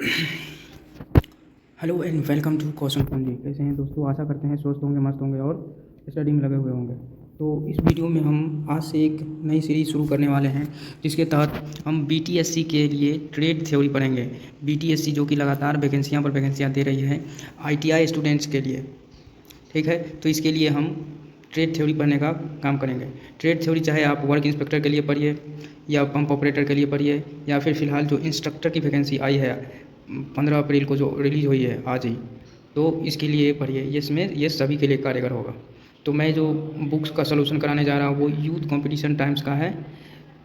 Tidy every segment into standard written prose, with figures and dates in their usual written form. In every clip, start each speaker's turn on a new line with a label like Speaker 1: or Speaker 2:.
Speaker 1: Hello and welcome to कौशल पंजी। कैसे हैं दोस्तों? आशा करते हैं स्वस्थ होंगे, मस्त होंगे और स्टडी में लगे हुए होंगे। तो इस वीडियो में हम आज से एक नई सीरीज़ शुरू करने वाले हैं, जिसके तहत हम बीटीएससी के लिए ट्रेड थ्योरी पढ़ेंगे। बीटीएससी जो कि लगातार वैकेंसियाँ पर वैकेंसियाँ दे रही है आईटीआई स्टूडेंट्स के लिए। ठीक है, तो इसके लिए हम ट्रेड थ्योरी पढ़ने का काम करेंगे। ट्रेड थ्योरी चाहे आप वर्क इंस्पेक्टर के लिए पढ़िए या पंप ऑपरेटर के लिए पढ़िए, या फिर फ़िलहाल जो इंस्ट्रक्टर की वैकेंसी आई है 15 अप्रैल को जो रिलीज़ हुई है आज ही, तो इसके लिए पढ़िए। इसमें ये सभी के लिए कारगर होगा। तो मैं जो बुक्स का सलूशन कराने जा रहा हूँ वो यूथ कंपटीशन टाइम्स का है,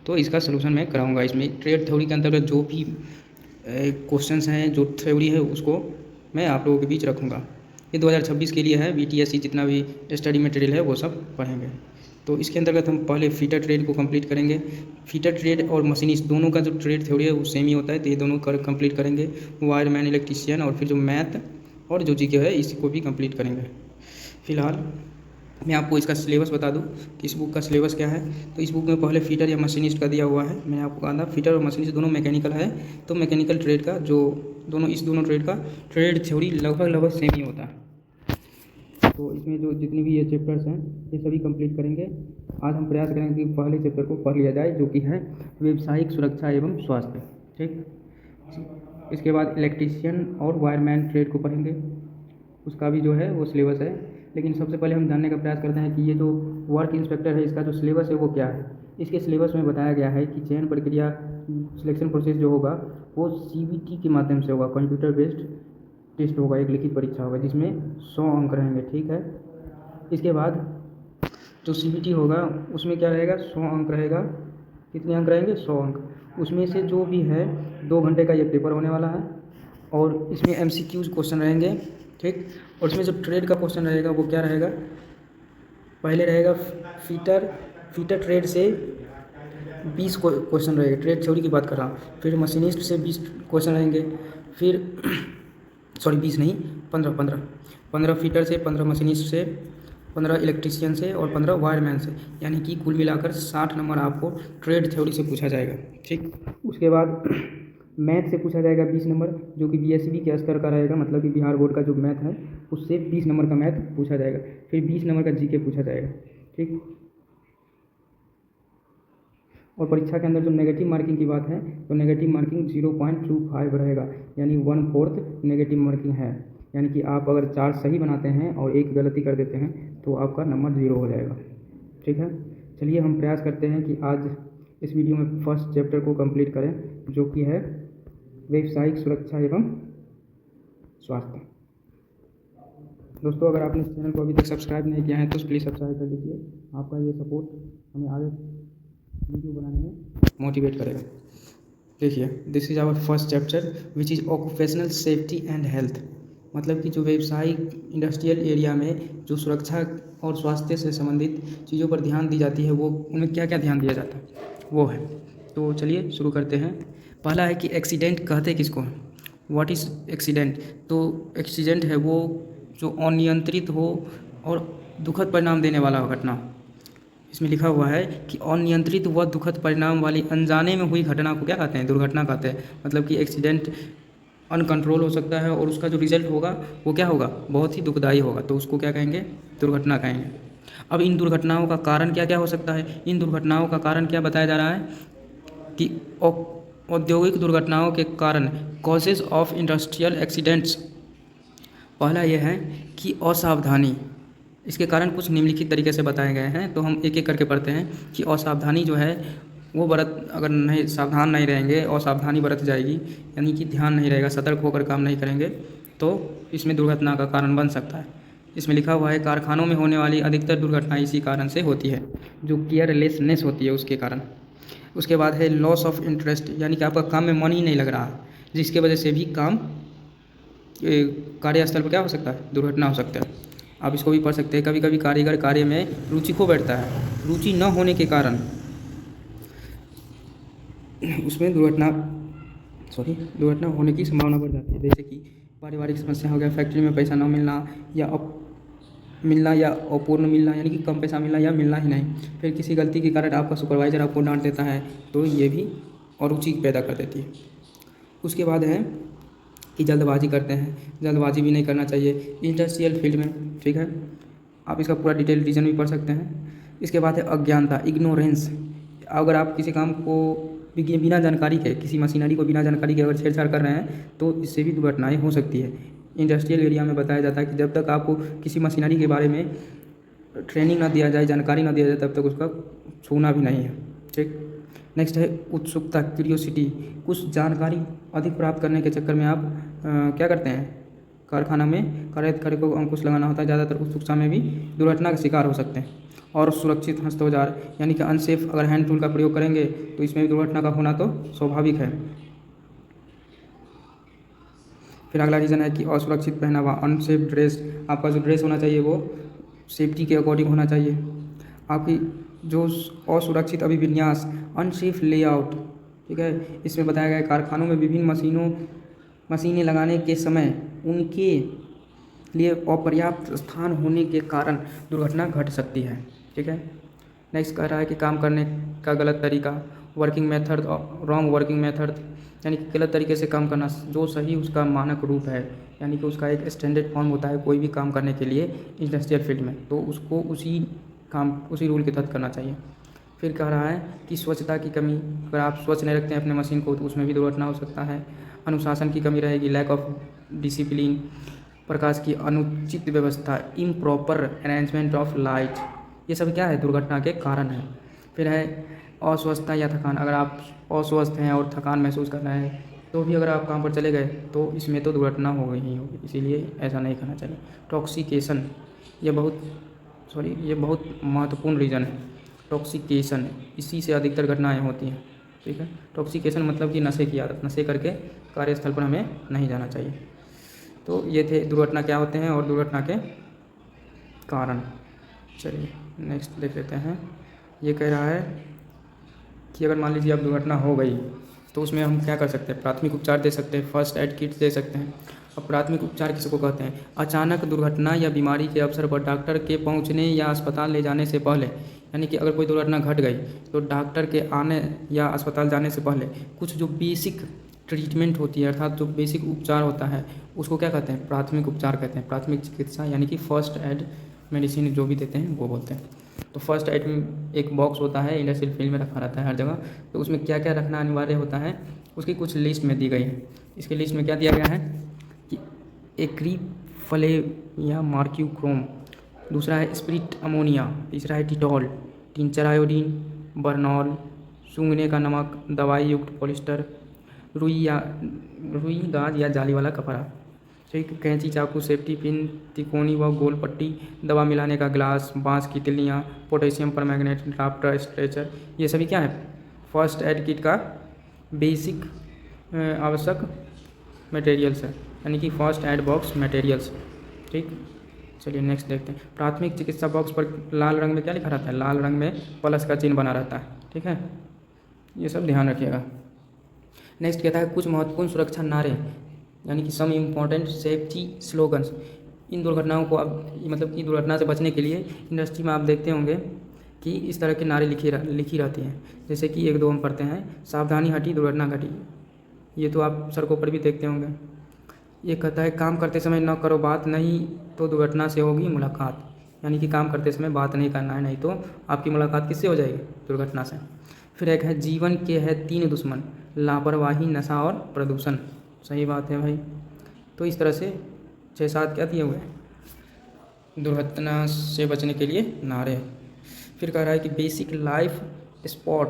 Speaker 1: तो इसका सलूशन मैं कराऊंगा। इसमें ट्रेड थ्योरी के अंतर्गत जो भी क्वेश्चंस हैं, जो थ्योरी है, उसको मैं आप लोगों के बीच रखूँगा। ये 2026 के लिए है। बीटीएससी जितना भी स्टडी मटेरियल है वो सब पढ़ेंगे। तो इसके अंतर्गत हम पहले फीटर ट्रेड को कंप्लीट करेंगे। फीटर ट्रेड और मशीनिस्ट दोनों का जो ट्रेड थ्योरी है वो सेम ही होता है, तो ये दोनों कंप्लीट करेंगे। वायरमैन, इलेक्ट्रीशियन, और फिर जो मैथ और जो जीके है इसको भी कंप्लीट करेंगे। फ़िलहाल मैं आपको इसका सिलेबस बता दूं कि इस बुक का सिलेबस क्या है। तो इस बुक में पहले फीटर या मशीनिस्ट का दिया हुआ है। मैंने आपको कहा था फीटर और मशीनिस्ट दोनों मैकेनिकल है, तो मैकेनिकल ट्रेड का जो दोनों ट्रेड का ट्रेड थ्योरी लगभग सेम ही होता है। तो इसमें जो जितनी भी ये चैप्टर्स हैं ये सभी कंप्लीट करेंगे। आज हम प्रयास करेंगे कि पहले चैप्टर को पढ़ लिया जाए, जो कि है व्यावसायिक सुरक्षा एवं स्वास्थ्य। ठीक, इसके बाद इलेक्ट्रीशियन और वायरमैन ट्रेड को पढ़ेंगे, उसका भी जो है वो सिलेबस है। लेकिन सबसे पहले हम जानने का प्रयास करते हैं कि ये जो वर्क इंस्पेक्टर है इसका जो सिलेबस है वो क्या है। इसके सिलेबस में बताया गया है कि चयन प्रक्रिया, सिलेक्शन प्रोसेस जो होगा वो सीबीटी के माध्यम से होगा। कंप्यूटर बेस्ड टेस्ट होगा, एक लिखित परीक्षा होगा जिसमें 100 अंक रहेंगे। ठीक है, इसके बाद जो सीबीटी होगा उसमें क्या रहेगा, 100 अंक रहेगा। कितने अंक रहेंगे? 100 अंक। उसमें से जो भी है 2 घंटे का ये पेपर होने वाला है, और इसमें एमसीक्यूज क्वेश्चन रहेंगे। ठीक, और इसमें जो ट्रेड का क्वेश्चन रहेगा वो क्या रहेगा, पहले रहेगा फीटर ट्रेड से 20 क्वेश्चन रहेगा। ट्रेड थ्योरी की बात कर रहा हूँ। फिर मशीनिस्ट से 20 क्वेश्चन रहेंगे। फिर सॉरी 20 नहीं, 15 फीटर से, 15 मशीनिस्ट से, 15 इलेक्ट्रीशियन से और 15 वायरमैन से, यानी कि कुल मिलाकर 60 नंबर आपको ट्रेड थ्योरी से पूछा जाएगा। ठीक, उसके बाद मैथ से पूछा जाएगा 20 नंबर, जो कि बीएसबी के स्तर का रहेगा, मतलब कि बिहार बोर्ड का जो मैथ है उससे 20 नंबर का मैथ पूछा जाएगा। फिर 20 नंबर का जीके पूछा जाएगा। ठीक, और परीक्षा के अंदर जो नेगेटिव मार्किंग की बात है तो नेगेटिव मार्किंग 0.25 रहेगा, यानी 1/4 नेगेटिव मार्किंग है। यानी कि आप अगर 4 सही बनाते हैं और 1 गलती कर देते हैं तो आपका नंबर 0 हो जाएगा। ठीक है, चलिए हम प्रयास करते हैं कि आज इस वीडियो में फर्स्ट चैप्टर को कंप्लीट करें, जो कि है व्यावसायिक सुरक्षा एवं स्वास्थ्य। दोस्तों, अगर आपने इस चैनल को अभी तक सब्सक्राइब नहीं किया है तो प्लीज़ सब्सक्राइब कर लीजिए। आपका ये सपोर्ट हमें आगे वीडियो बनाने में मोटिवेट करेगा। देखिए, this is our first chapter which is occupational safety and health. मतलब कि जो व्यावसायिक इंडस्ट्रियल एरिया में जो सुरक्षा और स्वास्थ्य से संबंधित चीज़ों पर ध्यान दी जाती है, वो उनमें क्या क्या ध्यान दिया जाता है वो है। तो चलिए शुरू करते हैं। पहला है कि एक्सीडेंट कहते किसको हैं। What is accident? तो एक्सीडेंट है वो जो अनियंत्रित हो और दुखद परिणाम देने वाला घटना। इसमें लिखा हुआ है कि अनियंत्रित व दुखद परिणाम वाली अनजाने में हुई घटना को क्या कहते हैं? दुर्घटना कहते हैं। मतलब कि एक्सीडेंट अनकंट्रोल हो सकता है और उसका जो रिजल्ट होगा वो क्या होगा, बहुत ही दुखदायी होगा, तो उसको क्या कहेंगे? दुर्घटना कहेंगे। अब इन दुर्घटनाओं का कारण क्या क्या हो सकता है? इन दुर्घटनाओं का कारण क्या बताया जा रहा है कि औद्योगिक दुर्घटनाओं के कारण, कॉजेज ऑफ इंडस्ट्रियल एक्सीडेंट्स। पहला यह है कि असावधानी। इसके कारण कुछ निम्नलिखित तरीके से बताए गए हैं, तो हम एक एक करके पढ़ते हैं कि असावधानी जो है वो अगर नहीं सावधान नहीं रहेंगे, असावधानी बरत जाएगी, यानी कि ध्यान नहीं रहेगा, सतर्क होकर काम नहीं करेंगे, तो इसमें दुर्घटना का कारण बन सकता है। इसमें लिखा हुआ है कारखानों में होने वाली अधिकतर दुर्घटनाएं इसी कारण से होती है, जो केयरलेसनेस होती है उसके कारण। उसके बाद है लॉस ऑफ इंटरेस्ट, यानी कि आपका काम में मन ही नहीं लग रहा, जिसके वजह से भी कार्यस्थल पर क्या हो सकता है? दुर्घटना हो सकता है। आप इसको भी पढ़ सकते हैं। कभी कभी कारीगर कार्य में रुचि खो बैठता है, रुचि न होने के कारण उसमें दुर्घटना होने की संभावना बढ़ जाती है। जैसे कि पारिवारिक समस्या हो गया, फैक्ट्री में पैसा न मिलना या अपूर्ण मिलना, यानी कि कम पैसा मिलना या मिलना ही नहीं। फिर किसी गलती के कारण आपका सुपरवाइज़र आपको डांट देता है, तो ये भी अरुचि पैदा कर देती है। उसके बाद है कि जल्दबाजी करते हैं, जल्दबाजी भी नहीं करना चाहिए इंडस्ट्रियल फील्ड में, ठीक है। आप इसका पूरा डिटेल रीज़न भी पढ़ सकते हैं। इसके बाद है अज्ञानता, इग्नोरेंस। अगर आप किसी काम को बिना जानकारी के, किसी मशीनरी को बिना जानकारी के अगर छेड़छाड़ कर रहे हैं तो इससे भी दुर्घटनाएँ हो सकती है। इंडस्ट्रियल एरिया में बताया जाता है कि जब तक आपको किसी मशीनरी के बारे में ट्रेनिंग ना दिया जाए, जानकारी ना दिया जाए, तब तक उसका छूना भी नहीं है, ठीक। नेक्स्ट है उत्सुकता, क्यूरियोसिटी। कुछ जानकारी अधिक प्राप्त करने के चक्कर में आप क्या करते हैं, कारखाना में कार्य को अंकुश लगाना होता है। ज़्यादातर उत्सुकता में भी दुर्घटना का शिकार हो सकते हैं। और सुरक्षित हस्तौजार यानी कि अनसेफ अगर हैंड टूल का प्रयोग करेंगे तो इसमें भी दुर्घटना का होना तो स्वाभाविक है। फिर अगला रीज़न है कि असुरक्षित पहनावा, अनसेफ ड्रेस। आपका जो ड्रेस होना चाहिए वो सेफ्टी के अकॉर्डिंग होना चाहिए। आपकी जो असुरक्षित अभिविन्यास, अनसेफ लेआउट, ठीक है। इसमें बताया गया है कारखानों में विभिन्न मशीनें लगाने के समय उनके लिए अपर्याप्त स्थान होने के कारण दुर्घटना घट सकती है, ठीक है। नेक्स्ट कह रहा है कि काम करने का गलत तरीका, working method, wrong working method, यानी कि गलत तरीके से काम करना, जो सही उसका मानक रूप है, यानी कि उसका एक स्टैंडर्ड फॉर्म होता है कोई भी काम करने के लिए इंडस्ट्रियल फील्ड में, तो उसको उसी रूल के तहत करना चाहिए। फिर कह रहा है कि स्वच्छता की कमी, अगर आप स्वच्छ नहीं रखते हैं अपने मशीन को तो उसमें भी दुर्घटना हो सकता है। अनुशासन की कमी रहेगी, लैक ऑफ डिसिप्लिन, प्रकाश की अनुचित व्यवस्था, इम्प्रॉपर अरेंजमेंट ऑफ लाइट, ये सब क्या है, दुर्घटना के कारण है। फिर है अस्वस्थता या थकान, अगर आप अस्वस्थ हैं और थकान महसूस कर रहे हैं तो भी अगर आप काम पर चले गए तो इसमें तो दुर्घटना हो गई ही होगी, इसीलिए ऐसा नहीं करना चाहिए। टॉक्सिकेशन, ये बहुत महत्वपूर्ण रीज़न है। टॉक्सिकेशन, इसी से अधिकतर घटनाएँ होती हैं, ठीक है। टॉक्सिकेशन मतलब कि नशे की आदत, नशे करके कार्यस्थल पर हमें नहीं जाना चाहिए। तो ये थे दुर्घटना क्या होते हैं और दुर्घटना के कारण। चलिए नेक्स्ट देख लेते हैं। ये कह रहा है कि अगर मान लीजिए अब दुर्घटना हो गई तो उसमें हम क्या कर सकते हैं, प्राथमिक उपचार दे सकते हैं, फर्स्ट एड किट दे सकते हैं। अब प्राथमिक उपचार किसको कहते हैं, अचानक दुर्घटना या बीमारी के अवसर पर डॉक्टर के पहुंचने या अस्पताल ले जाने से पहले, यानी कि अगर कोई दुर्घटना घट गई तो डॉक्टर के आने या अस्पताल जाने से पहले कुछ जो बेसिक ट्रीटमेंट होती है, अर्थात जो बेसिक उपचार होता है उसको क्या कहते हैं, प्राथमिक उपचार कहते हैं। प्राथमिक चिकित्सा यानी कि फर्स्ट एड मेडिसिन जो भी देते हैं वो बोलते हैं। तो फर्स्ट एड में एक बॉक्स होता है, इंडस्ट्रियल फील्ड में रखा रहता है हर जगह, तो उसमें क्या क्या रखना अनिवार्य होता है उसकी कुछ लिस्ट में दी गई है। इसके लिस्ट में क्या दिया गया है कि एक्रीफ्लेविया मार्क्यूक्रोम, दूसरा है स्प्रिट अमोनिया, तीसरा है टिटॉल, टिंचर आयोडीन, बर्नॉल, सूंघने का नमक, दवाई युक्त पॉलिस्टर, रुई गाज या जाली वाला कपड़ा, ठीक, कैंची, चाकू, सेफ्टी पिन, तिकोनी व गोल पट्टी, दवा मिलाने का ग्लास, बांस की तिल्लियाँ, पोटेशियम परमैंगनेट, ड्राफ्टर, स्ट्रेचर, ये सभी क्या है, फर्स्ट एड किट का बेसिक आवश्यक मटेरियल्स है, यानी कि फर्स्ट एड बॉक्स मटेरियल्स, ठीक। चलिए नेक्स्ट देखते हैं। प्राथमिक चिकित्सा बॉक्स पर लाल रंग में क्या लिखा रहता है, लाल रंग में प्लस का चिन्ह बना रहता है, ठीक है, ये सब ध्यान रखिएगा। नेक्स्ट कहता है कुछ महत्वपूर्ण सुरक्षा नारे, यानी कि सम इम्पॉर्टेंट सेफ्टी स्लोगन्स। इन दुर्घटनाओं को आप मतलब कि दुर्घटना से बचने के लिए इंडस्ट्री में आप देखते होंगे कि इस तरह के नारे लिखी रहती हैं, जैसे कि 1-2 हम पढ़ते हैं, सावधानी हटी दुर्घटना घटी, ये तो आप सड़कों पर भी देखते होंगे। ये कहता है काम करते समय न करो बात, नहीं तो दुर्घटना से होगी मुलाकात, यानी कि काम करते समय बात नहीं करना है, नहीं तो आपकी मुलाकात किससे हो जाएगी, दुर्घटना से। फिर एक है जीवन के है 3 दुश्मन, लापरवाही, नशा और प्रदूषण। सही बात है भाई। तो इस तरह से 6-7 क्या दिए हुए हैं दुर्घटना से बचने के लिए नारे। फिर कह रहा है कि बेसिक लाइफ सपोर्ट,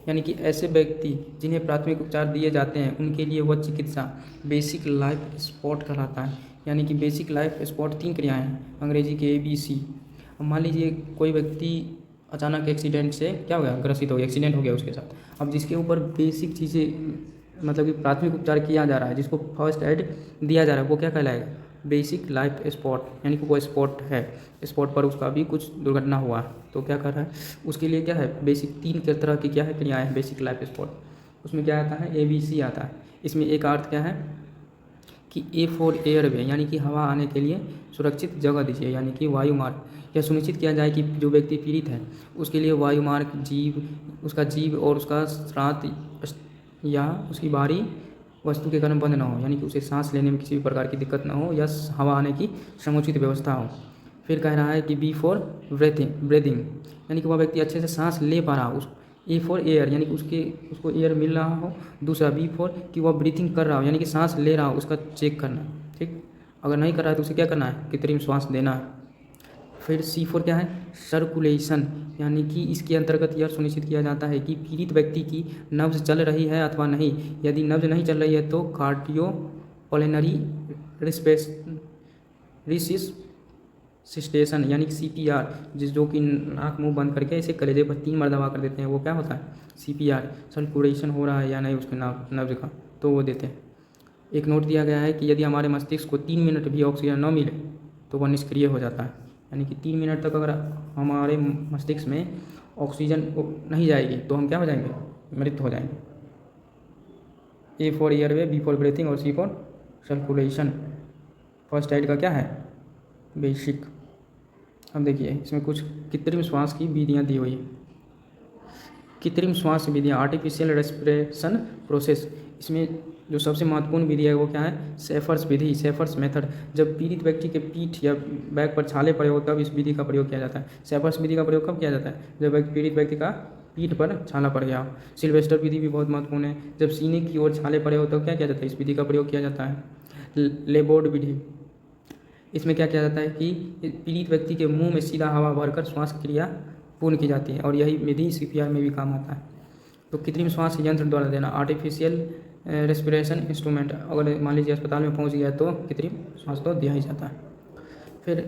Speaker 1: यानी कि ऐसे व्यक्ति जिन्हें प्राथमिक उपचार दिए जाते हैं उनके लिए वह चिकित्सा बेसिक लाइफ सपोर्ट कहलाता है। यानी कि बेसिक लाइफ सपोर्ट 3 क्रियाएं हैं, अंग्रेजी के ABC। अब मान लीजिए कोई व्यक्ति अचानक एक्सीडेंट से क्या हो गया, ग्रसित हो गया, एक्सीडेंट हो गया उसके साथ। अब जिसके ऊपर बेसिक चीज़ें मतलब कि प्राथमिक उपचार किया जा रहा है, जिसको फर्स्ट एड दिया जा रहा है, वो क्या कहलाएगा, बेसिक लाइफ सपोर्ट, यानी कि वो स्पॉट है, स्पॉट पर उसका भी कुछ दुर्घटना हुआ तो क्या कर रहा है, उसके लिए क्या है बेसिक 3 तरह की क्या है क्रियाएँ हैं बेसिक लाइफ सपोर्ट। उसमें क्या आता है, ABC आता है। इसमें एक अर्थ क्या है कि A फॉर एयरवे, यानी कि हवा आने के लिए सुरक्षित जगह दीजिए, यानी कि वायुमार्ग। यह सुनिश्चित किया जाए कि जो व्यक्ति पीड़ित है उसके लिए वायुमार्ग, उसका जीव और उसका श्रांत या उसकी बारी वस्तु के कारण बंद ना हो, यानी कि उसे सांस लेने में किसी भी प्रकार की दिक्कत ना हो या हवा आने की समुचित व्यवस्था हो। फिर कह रहा है कि बी फॉर ब्रीथिंग, यानी कि वह व्यक्ति अच्छे से सांस ले पा रहा हो। ए फॉर एयर, यानी कि उसको एयर मिल रहा हो। दूसरा बी फॉर कि वह ब्रीथिंग कर रहा हो, यानी कि सांस ले रहा हो, उसका चेक करना। ठीक, अगर नहीं कर रहा है तो उसे क्या करना है, कृत्रिम श्वास देना है। फिर सी फोर क्या है, सर्कुलेशन, यानी कि इसके अंतर्गत यह सुनिश्चित किया जाता है कि पीड़ित व्यक्ति की नब्ज चल रही है अथवा नहीं। यदि नब्ज नहीं चल रही है तो कार्डियोपल्मोनरी रिससिटेशन, यानी कि CPR, जो कि नाक मुंह बंद करके इसे कलेजे पर 3 बार दबा कर देते हैं, वो क्या होता है, CPR। सर्कुलेशन हो रहा है या नहीं उसके नब्ज का, तो वो देते हैं। एक नोट दिया गया है कि यदि हमारे मस्तिष्क को 3 मिनट भी ऑक्सीजन न मिले तो वह निष्क्रिय हो जाता है, यानी कि 3 मिनट तक अगर हमारे मस्तिष्क में ऑक्सीजन नहीं जाएगी तो हम क्या हो जाएंगे, मृत हो जाएंगे। A for airway, B for breathing और C for circulation. First aid का क्या है, बेसिक। अब देखिए इसमें कुछ कृत्रिम श्वास की विधियाँ दी हुई है। कृत्रिम श्वास विधियाँ, आर्टिफिशियल रेस्पिरेशन प्रोसेस। इसमें जो सबसे महत्वपूर्ण विधि है वो क्या है, सेफर्स विधि, सेफर्स मेथड। जब पीड़ित व्यक्ति के पीठ या बैक पर छाले पड़े हो तब इस विधि का प्रयोग किया जाता है। सेफर्स विधि का प्रयोग कब किया जाता है, जब पीड़ित व्यक्ति का पीठ पर छाला पड़ गया हो। सिल्वेस्टर विधि भी बहुत महत्वपूर्ण है, जब सीने की ओर छाले पड़े हो तो क्या किया जाता है, इस विधि का प्रयोग किया जाता है। लेबोर्ड विधि, इसमें क्या किया जाता है कि पीड़ित व्यक्ति के मुंह में सीधा हवा भरकर श्वास क्रिया पूर्ण की जाती है, और यही विधि CPR में भी काम आता है। तो कृत्रिम श्वास यंत्र द्वारा देना, आर्टिफिशियल रेस्पिरेशन इंस्ट्रूमेंट। अगर मान लीजिए अस्पताल में पहुंच गया तो कृत्रिम श्वास तो दिया ही जाता है। फिर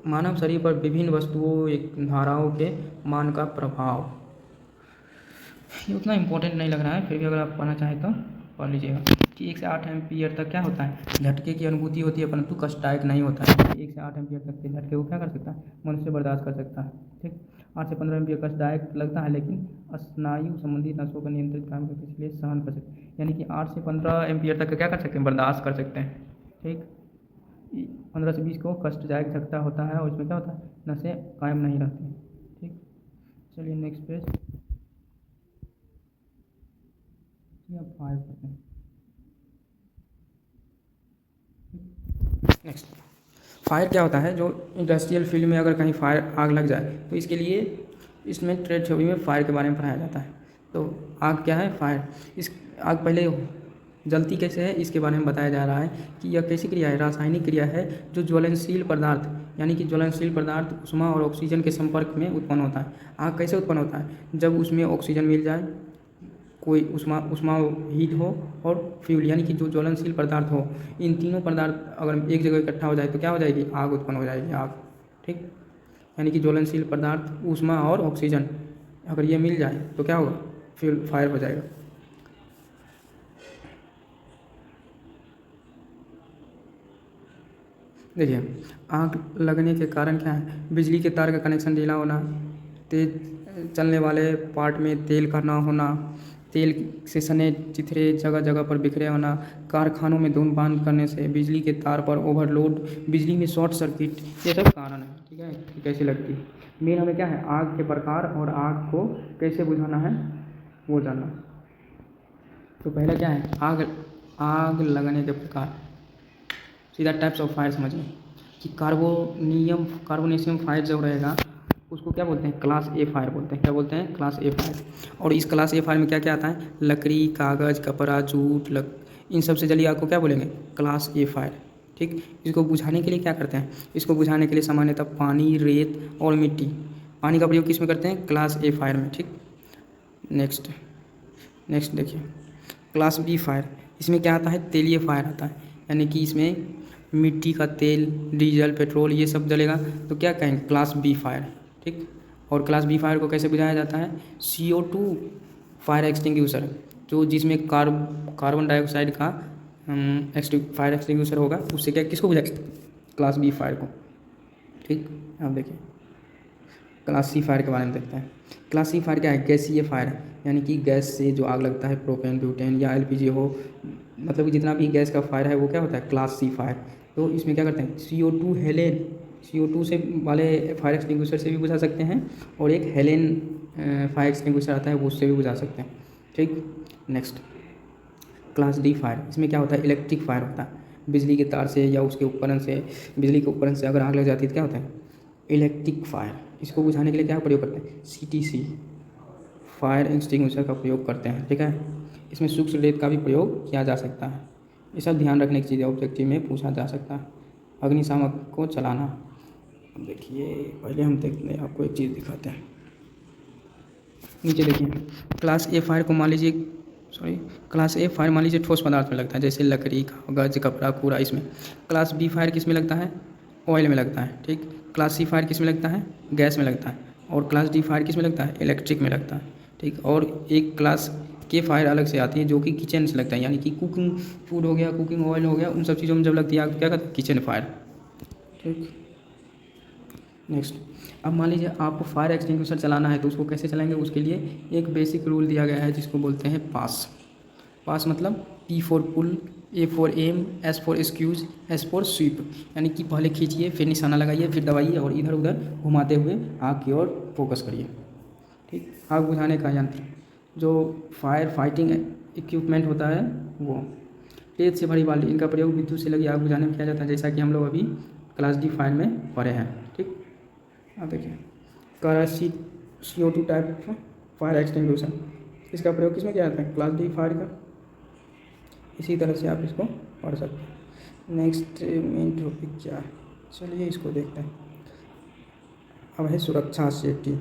Speaker 1: मानव शरीर पर विभिन्न वस्तुओं एक धाराओं के मान का प्रभाव, ये उतना इम्पोर्टेंट नहीं लग रहा है, फिर भी अगर आप पढ़ना चाहें तो पढ़ लीजिएगा कि 1 से 8 एम्पीयर तक क्या होता है, झटके की अनुभूति होती है, परंतु कष्टदायक नहीं होता है। 1 से 8 एम्पीयर तक के झटके को क्या कर सकता है, मनुष्य बर्दाश्त कर सकता है। ठीक, 8 से 15 एम्पीयर कष्टदायक लगता है, लेकिन स्नायु संबंधी नसों का नियंत्रित काम करके इसलिए सहन कर सकते हैं, यानी कि 8 से 15 एम्पीयर तक क्या कर सकते हैं, बर्दाश्त कर सकते हैं। ठीक, 15 से 20 को कष्टदायक झटका होता है और इसमें क्या होता है, नसें कायम नहीं रहती। ठीक, चलिए नेक्स्ट पेज, 5 करते हैं। नेक्स्ट, फायर क्या होता है, जो इंडस्ट्रियल फील्ड में अगर कहीं फायर आग लग जाए तो इसके लिए इसमें ट्रेड थ्योरी में फायर के बारे में पढ़ाया जाता है। तो आग क्या है, फायर। इस आग पहले जलती कैसे है इसके बारे में बताया जा रहा है कि यह कैसी क्रिया है, रासायनिक क्रिया है जो ज्वलनशील पदार्थ, यानी कि ज्वलनशील पदार्थ उष्मा और ऑक्सीजन के संपर्क में उत्पन्न होता है। आग कैसे उत्पन्न होता है, जब उसमें ऑक्सीजन मिल जाए, कोई उष्मा हीट हो और फ्यूल यानी कि जो ज्वलनशील पदार्थ हो, इन तीनों पदार्थ अगर एक जगह इकट्ठा हो जाए तो क्या हो जाएगी, आग उत्पन्न हो जाएगी, आग। ठीक, यानी कि ज्वलनशील पदार्थ उष्मा और ऑक्सीजन अगर ये मिल जाए तो क्या होगा, फ्यूल, फायर हो जाएगा। देखिए आग लगने के कारण क्या है, बिजली के तार का कनेक्शन ढीला होना, तेज चलने वाले पार्ट में तेल का ना होना, तेल से सने चिथड़े जगह जगह पर बिखरे होना, कारखानों में धूम्रपान करने से, बिजली के तार पर ओवरलोड, बिजली में शॉर्ट सर्किट, ये सब कारण है। ठीक है, कैसी लगती है, मेन हमें क्या है, आग के प्रकार और आग को कैसे बुझाना है वो जानना। तो पहला क्या है, आग लगने के प्रकार, सीधा टाइप्स ऑफ फायर समझिए कि कार्बोनेशियम फायर जो रहेगा उसको क्या बोलते हैं, क्लास A फायर बोलते हैं। क्या बोलते हैं, क्लास A फायर। और इस क्लास A फायर में क्या क्या आता है, लकड़ी, कागज़, कपड़ा, जूट, इन सब से जली आग को क्या बोलेंगे, क्लास A फायर। ठीक, इसको बुझाने के लिए क्या करते हैं, इसको बुझाने के लिए सामान्यतः पानी, रेत और मिट्टी, पानी का प्रयोग किस में करते हैं, क्लास A फायर में। ठीक, नेक्स्ट देखिए क्लास B फायर, इसमें क्या आता है, तेलीय फायर आता है, यानी कि इसमें मिट्टी का तेल, डीजल, पेट्रोल ये सब जलेगा तो क्या कहेंगे, क्लास B फायर। ठीक, और क्लास B फायर को कैसे बुझाया जाता है, CO2 फायर एक्सटिंग्यूशर, जो जिसमें कार्बन डाइऑक्साइड का फायर एक्सटिंग्यूशर होगा, उससे क्या किसको बुझाएगा, क्लास B फायर को। ठीक, अब देखिए क्लास C फायर के बारे में देखते हैं। क्लास C फायर क्या है, गैसीय फायर है, यानी कि गैस से जो आग लगता है, प्रोपेन, ब्यूटेन या LPG हो, मतलब कि जितना भी गैस का फायर है वो क्या होता है, क्लास C फायर। तो इसमें क्या करते हैं, CO2 हेलेन, CO2 से वाले फायर एक्सटिंग्विशर से भी बुझा सकते हैं, और एक हेलेन फायर एक्सटिंग्विशर आता है वो उससे भी बुझा सकते हैं। ठीक, नेक्स्ट क्लास डी फायर, इसमें क्या होता है, इलेक्ट्रिक फायर होता है, बिजली के तार से या उसके उपकरण से, बिजली के उपकरण से अगर आग लग जाती है तो क्या होता है, इलेक्ट्रिक फायर। इसको बुझाने के लिए क्या प्रयोग करते हैं, CTC, फायर एक्सटिंग्विशर का प्रयोग करते हैं। ठीक है, इसमें सूक्ष्म रेत का भी प्रयोग किया जा सकता है। ये सब ध्यान रखने की चीज़ें ऑब्जेक्टिव में पूछा जा सकता है। अग्निशामक को चलाना, देखिए पहले हम देखते हैं, आपको एक चीज़ दिखाते हैं। नीचे देखिए, क्लास ए फायर को मान लीजिए, क्लास ए फायर मान लीजिए ठोस पदार्थ में लगता है, जैसे लकड़ी, कागज, कपड़ा, कूड़ा इसमें। क्लास बी फायर किस में लगता है, ऑयल में लगता है। ठीक, क्लास सी फायर किस में लगता है, गैस में लगता है। और क्लास डी फायर किस में लगता है, इलेक्ट्रिक में लगता है। ठीक, और एक क्लास के फायर अलग से आती है जो कि किचन से लगता है, यानी कि कुकिंग फूड हो गया, कुकिंग ऑयल हो गया, उन सब चीज़ों में जब लगती है आग तो क्या कहते हैं, किचन फायर। ठीक, नेक्स्ट, अब मान लीजिए आपको फायर एक्सटिंग्विशर चलाना है तो उसको कैसे चलाएंगे, उसके लिए एक बेसिक रूल दिया गया है जिसको बोलते हैं पास। पास मतलब P for pull, A for aim, S for excuse, S for sweep, यानी कि पहले खींचिए, फिर निशाना लगाइए, फिर दबाइए और इधर उधर घुमाते हुए आग की ओर फोकस करिए। ठीक, आग बुझाने का यंत्र, जो फायर फाइटिंग इक्विपमेंट होता है वो, तेज से भरी बाल्टी, इनका प्रयोग विद्युत से लगी आग बुझाने में किया जाता है, जैसा कि हम लोग अभी क्लास डी फायर में पढ़े हैं। ठीक, अब देखिए, Karachi CO2 type fire extinguisher, इसका प्रयोग किसमें किया जाता है, क्लास डी फायर का। इसी तरह से आप इसको पढ़ सकते हैं। नेक्स्ट मेन टॉपिक क्या है, चलिए इसको देखते हैं। अब है सुरक्षा, सेफ्टी,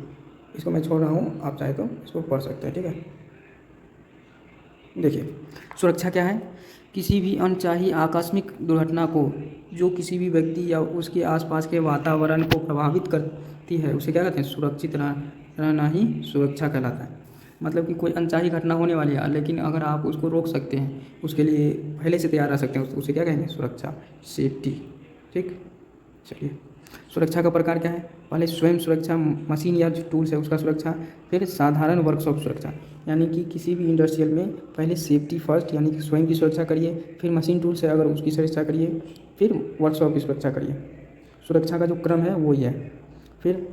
Speaker 1: इसको मैं छोड़ रहा हूँ, आप चाहे तो इसको पढ़ सकते हैं। ठीक है, देखिए सुरक्षा क्या है, किसी भी अनचाही आकस्मिक दुर्घटना को जो किसी भी व्यक्ति या उसके आसपास के वातावरण को प्रभावित करती है उसे क्या कहते हैं, सुरक्षित रहना ही सुरक्षा कहलाता है। मतलब कि कोई अनचाही घटना होने वाली है, लेकिन अगर आप उसको रोक सकते हैं, उसके लिए पहले से तैयार रह सकते हैं, उसे क्या कहेंगे, सुरक्षा, सेफ्टी। ठीक, चलिए सुरक्षा का प्रकार क्या है, पहले स्वयं सुरक्षा, मशीन या जो टूल्स है उसका सुरक्षा, फिर साधारण वर्कशॉप सुरक्षा, यानी कि किसी भी इंडस्ट्रियल में पहले सेफ्टी फर्स्ट, यानी कि स्वयं की सुरक्षा करिए, फिर मशीन टूल से अगर उसकी सुरक्षा करिए, फिर वर्कशॉप की सुरक्षा करिए। सुरक्षा का जो क्रम है वो ये है। फिर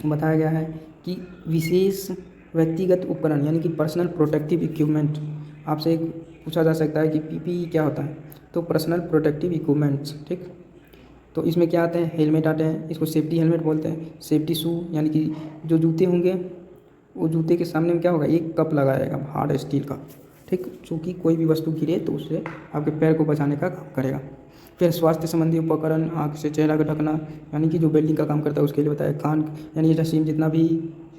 Speaker 1: बताया गया है कि विशेष व्यक्तिगत उपकरण, यानी कि पर्सनल प्रोटेक्टिव इक्विपमेंट, आपसे एक पूछा जा सकता है कि PPE क्या होता है, तो पर्सनल प्रोटेक्टिव इक्विपमेंट्स। ठीक, तो इसमें क्या आते हैं, हेलमेट आते हैं, इसको सेफ्टी हेलमेट बोलते हैं। सेफ्टी शू, यानी कि जो जूते होंगे वो जूते के सामने में क्या होगा, एक कप लगाएगा हार्ड स्टील का। ठीक, चूँकि कोई भी वस्तु गिरे तो उससे आपके पैर को बचाने का काम करेगा। फिर स्वास्थ्य संबंधी उपकरण, आँख से चेहरा का ढकना, यानी कि जो वेल्डिंग का काम करता है उसके लिए बताया। कान, यानी रसीम, जितना भी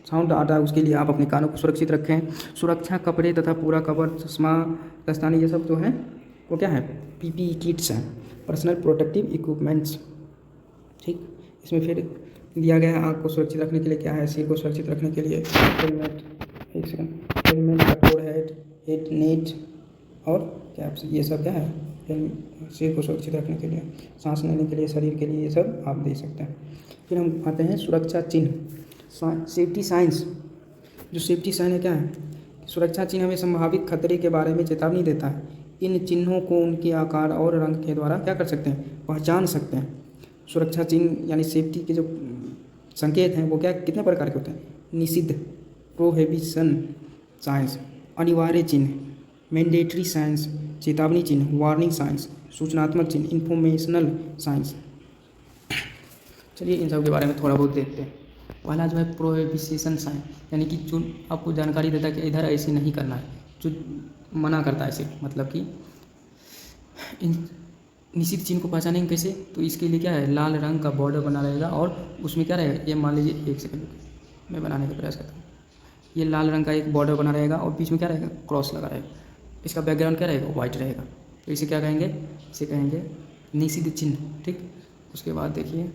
Speaker 1: साउंड आता है उसके लिए आप अपने कानों को सुरक्षित रखें। सुरक्षा कपड़े तथा पूरा कवर, चश्मा, दस्ताने, ये सब जो है वो क्या है, PPE किट्स हैं, पर्सनल प्रोटेक्टिव इक्विपमेंट्स। ठीक, इसमें फिर दिया गया है आँख को सुरक्षित रखने के लिए क्या है, सिर को सुरक्षित रखने के लिए हेलमेट, एक सेकंड, हेलमेट, कटोर हेड नेट और कैप्स, ये सब क्या है, सिर को सुरक्षित रखने के लिए, सांस लेने के लिए, शरीर के लिए, ये सब आप दे सकते हैं। फिर हम आते हैं सुरक्षा चिन्ह, सेफ्टी साइंस। जो सेफ्टी साइन है क्या है, सुरक्षा चिन्ह हमें संभावित खतरे के बारे में चेतावनी देता है। इन चिन्हों को उनके आकार और रंग के द्वारा क्या कर सकते हैं, पहचान सकते हैं। सुरक्षा चिन्ह यानी सेफ्टी के जो संकेत हैं वो क्या, कितने प्रकार के होते हैं, निषिद्ध, प्रोहिबिशन साइंस, अनिवार्य चिन्ह, मैंडेटरी साइंस, चेतावनी चिन्ह, वार्निंग साइंस, सूचनात्मक चिन्ह, इन्फॉर्मेशनल साइंस। चलिए इन सब के बारे में थोड़ा बहुत देखते हैं। पहला जो है प्रोहिबिशन साइन, यानी कि जो आपको जानकारी देता है कि इधर ऐसे नहीं करना है, जो मना करता है ऐसे, मतलब कि इन निश्चित चिन्ह को पहचानेंगे कैसे, तो इसके लिए क्या है, लाल रंग का बॉर्डर बना रहेगा और उसमें क्या रहेगा, ये मान लीजिए, एक सेकंड मैं बनाने का प्रयास करता हूँ। ये लाल रंग का एक बॉर्डर बना रहेगा और बीच में क्या रहेगा, क्रॉस लगा रहेगा। इसका बैकग्राउंड क्या रहेगा, वाइट रहेगा। तो इसे क्या कहेंगे, इसे कहेंगे निषिद्ध चिन्ह। ठीक, उसके बाद देखिए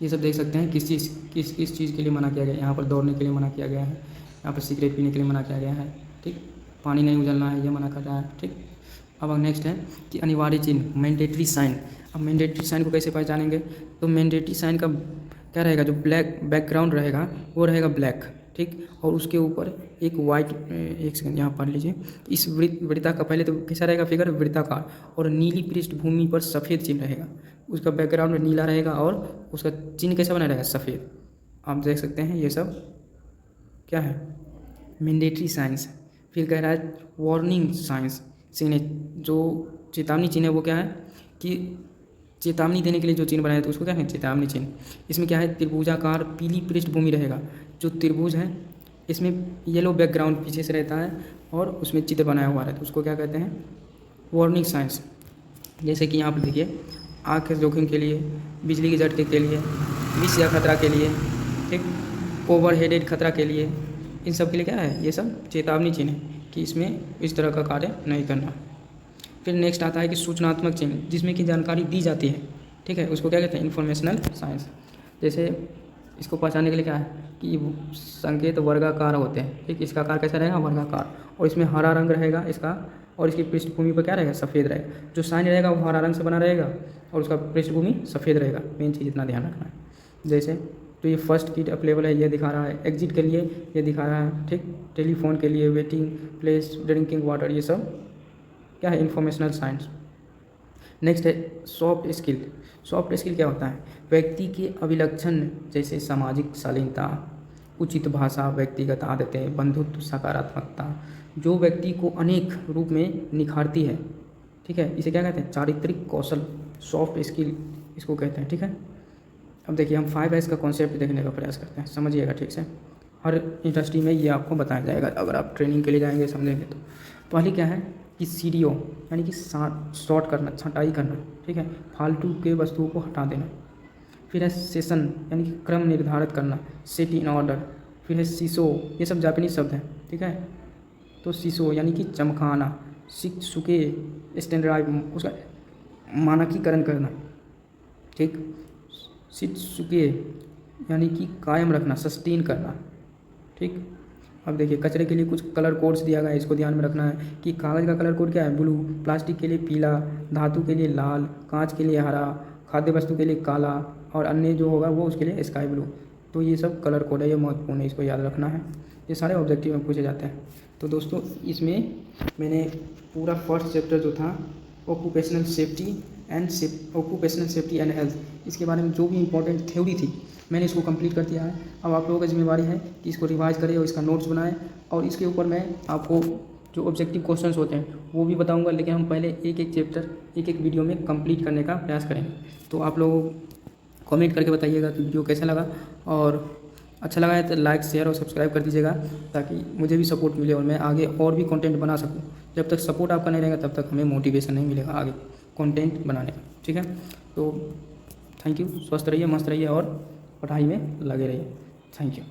Speaker 1: ये सब देख सकते हैं किस चीज़ के लिए मना किया गया है। यहाँ पर दौड़ने के लिए मना किया गया है, यहाँ पर सिगरेट पीने के लिए मना किया गया है। ठीक, पानी नहीं उजलना है, ये मना कर रहा है। ठीक, अब नेक्स्ट है कि अनिवार्य चिन्ह, मैंडेटरी साइन। अब मैंडेटरी साइन को कैसे पहचानेंगे, तो मैंडेटरी साइन का क्या रहेगा, जो ब्लैक बैकग्राउंड रहेगा वो रहेगा ब्लैक। ठीक, और उसके ऊपर एक वाइट, एक सेकंड यहाँ पढ़ लीजिए, इस वृत्ता का पहले तो कैसा रहेगा फिगर, वृत्ताकार, और नीली पृष्ठभूमि पर सफ़ेद चिन्ह रहेगा। उसका बैकग्राउंड नीला रहेगा और उसका चिन्ह कैसा बना रहेगा, सफ़ेद। आप देख सकते हैं ये सब क्या है, मैंडेटरी साइंस। फिर कह रहा है वार्निंग साइंस, सिग्ने जो चेतावनी चिन्ह है वो क्या है कि चेतावनी देने के लिए जो चिन्ह बनाया तो उसको क्या है चेतावनी चिन्ह। इसमें क्या है त्रिभुजाकार पीली पृष्ठभूमि रहेगा। जो त्रिभुज है इसमें येलो बैकग्राउंड पीछे से रहता है और उसमें चित्र बनाया हुआ रहता है, उसको क्या कहते हैं वार्निंग साइंस। जैसे कि यहाँ पर देखिए आग के जोखिम के लिए, बिजली के झटके के लिए, विष या खतरा के लिए, ठीक ओवरहेडेड खतरा के लिए, इन सब के लिए क्या है ये सब चेतावनी चिन्ह है कि इसमें इस तरह का कार्य नहीं करना। फिर नेक्स्ट आता है कि सूचनात्मक चिन्ह जिसमें कि जानकारी दी जाती है, ठीक है, उसको क्या कहते हैं इन्फॉर्मेशनल साइंस। जैसे इसको पहचानने के लिए क्या है कि संकेत वर्गाकार होते हैं, ठीक, इसका आकार कैसा रहेगा वर्गाकार, और इसमें हरा रंग रहेगा इसका, और इसकी पृष्ठभूमि पर क्या रहेगा सफ़ेद रहेगा। जो साइन रहेगा वो हरा रंग से बना रहेगा और उसका पृष्ठभूमि सफ़ेद रहेगा। मेन चीज़ इतना ध्यान रखना है। जैसे तो ये फर्स्ट किट अवेलेबल है ये दिखा रहा है, एग्जिट के लिए ये दिखा रहा है, ठीक, टेलीफोन के लिए, वेटिंग प्लेस, ड्रिंकिंग वाटर, ये सब क्या है इन्फॉर्मेशनल साइंस। नेक्स्ट है सॉफ्ट स्किल। सॉफ्ट स्किल क्या होता है व्यक्ति के अभिलक्षण जैसे सामाजिक शालीनता, उचित भाषा, व्यक्तिगत आदतें, बंधुत्व, सकारात्मकता, जो व्यक्ति को अनेक रूप में निखारती है, ठीक है, इसे क्या कहते हैं चारित्रिक कौशल, सॉफ्ट स्किल इसको कहते हैं, ठीक है। अब देखिए हम 5S का कॉन्सेप्ट देखने का प्रयास करते हैं, समझिएगा ठीक से। हर इंडस्ट्री में ये आपको बताया जाएगा अगर आप ट्रेनिंग के लिए जाएंगे समझेंगे तो। पहले क्या है कि सीडीओ यानी कि शॉर्ट करना, छंटाई करना, ठीक है, फालतू के वस्तुओं को हटा देना। फिर है सेशन यानी कि क्रम निर्धारित करना, सेट इन ऑर्डर। फिर है सीसो, ये सब जापानीज शब्द हैं, ठीक है। तो सीसो यानी कि चमकाना, शिक्षुके स्टैंडर्डाइज उसका मानकीकरण करना, ठीक। शिक्षुके यानी कि कायम रखना, सस्टेन करना, ठीक। अब देखिए कचरे के लिए कुछ कलर कोड्स दिया गया है, इसको ध्यान में रखना है कि कागज़ का कलर कोड क्या है ब्लू, प्लास्टिक के लिए पीला, धातु के लिए लाल, कांच के लिए हरा, खाद्य वस्तु के लिए काला और अन्य जो होगा वो उसके लिए स्काई ब्लू। तो ये सब कलर कोड है, ये महत्वपूर्ण है, इसको याद रखना है, ये सारे ऑब्जेक्टिव में पूछे जाते हैं। तो दोस्तों इसमें मैंने पूरा फर्स्ट चैप्टर जो था ऑक्यूपेशनल सेफ्टी एंड हेल्थ, इसके बारे में जो भी इंपॉर्टेंट थ्योरी थी मैंने इसको कंप्लीट कर दिया है। अब आप लोगों की जिम्मेवारी है कि इसको रिवाइज करें और इसका नोट्स बनाएं, और इसके ऊपर मैं आपको जो ऑब्जेक्टिव क्वेश्चंस होते हैं वो भी बताऊंगा, लेकिन हम पहले एक एक चैप्टर एक एक वीडियो में कंप्लीट करने का प्रयास करेंगे। तो आप लोग कमेंट करके बताइएगा कि वीडियो कैसा लगा, और अच्छा लगा है तो लाइक शेयर और सब्सक्राइब कर दीजिएगा ताकि मुझे भी सपोर्ट मिले और मैं आगे और भी कंटेंट बना सकूं। जब तक सपोर्ट आपका नहीं रहेगा तब तक हमें मोटिवेशन नहीं मिलेगा आगे कंटेंट बनाने का, ठीक है। तो थैंक यू, स्वस्थ रहिए, मस्त रहिए और पढ़ाई में लगे रहिए। Thank you.